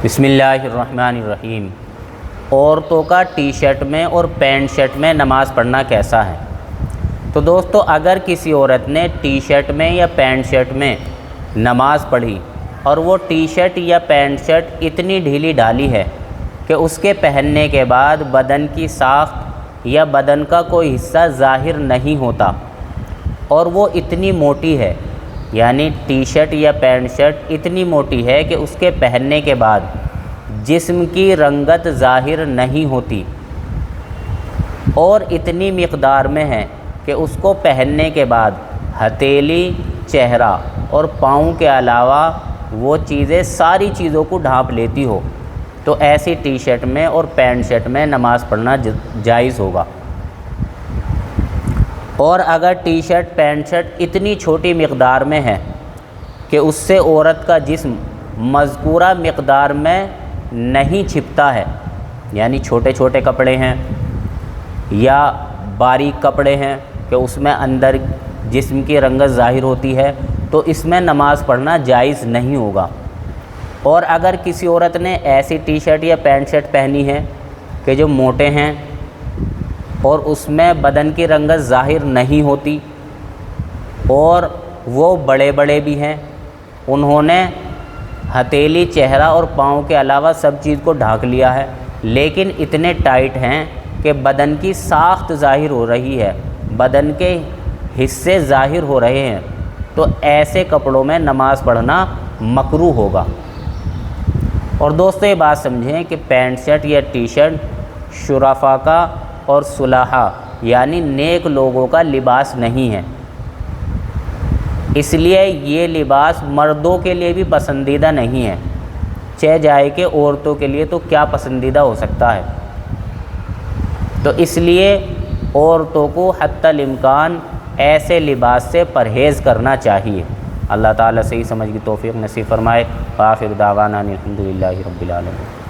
बिस्मिल्लाहिर्रहमानिर्रहीम। औरतों का टी शर्ट में और पैंट शर्ट में नमाज़ पढ़ना कैसा है? तो दोस्तों, अगर किसी औरत ने टी शर्ट में या पैंट शर्ट में नमाज़ पढ़ी और वो टी शर्ट या पैंट शर्ट इतनी ढीली ढाली है कि उसके पहनने के बाद बदन की साख्त या बदन का कोई हिस्सा ज़ाहिर नहीं होता और वो इतनी मोटी है, यानी टी शर्ट या पैंट शर्ट इतनी मोटी है कि उसके पहनने के बाद जिस्म की रंगत ज़ाहिर नहीं होती और इतनी मिक़दार में है कि उसको पहनने के बाद हथेली, चेहरा और पाँव के अलावा वो चीज़ें सारी चीज़ों को ढांप लेती हो, तो ऐसी टी शर्ट में और पैंट शर्ट में नमाज़ पढ़ना जायज़ होगा। और अगर टी शर्ट पैंट शर्ट इतनी छोटी मिक़दार में है कि उससे औरत का जिस्म मज़कूरा मिक़दार में नहीं छिपता है, यानी छोटे छोटे कपड़े हैं या बारीक कपड़े हैं कि उसमें अंदर जिस्म की रंगत ज़ाहिर होती है, तो इसमें नमाज़ पढ़ना जायज़ नहीं होगा। और अगर किसी औरत ने ऐसी टी शर्ट या पैंट शर्ट पहनी है कि जो मोटे हैं और उसमें बदन की रंगत ज़ाहिर नहीं होती और वो बड़े बड़े भी हैं, उन्होंने हथेली, चेहरा और पाँव के अलावा सब चीज़ को ढांक लिया है, लेकिन इतने टाइट हैं कि बदन की साख्त ज़ाहिर हो रही है, बदन के हिस्से ज़ाहिर हो रहे हैं, तो ऐसे कपड़ों में नमाज़ पढ़ना मकरूह होगा। और दोस्तों, ये बात समझें कि पैंट शर्ट या टी शर्ट शुराफा का और सुलाहा यानी नेक लोगों का लिबास नहीं है, इसलिए ये लिबास मर्दों के लिए भी पसंदीदा नहीं है, चाहे जाए कि औरतों के लिए तो क्या पसंदीदा हो सकता है। तो इसलिए औरतों को हत्तल इम्कान ऐसे लिबास से परहेज़ करना चाहिए। अल्लाह ताला सही समझ की तौफ़ीक़ नसीब फ़रमाए। आखिर दावाना अनिल हम्दुलिल्लाहि रब्बिल आलमीन।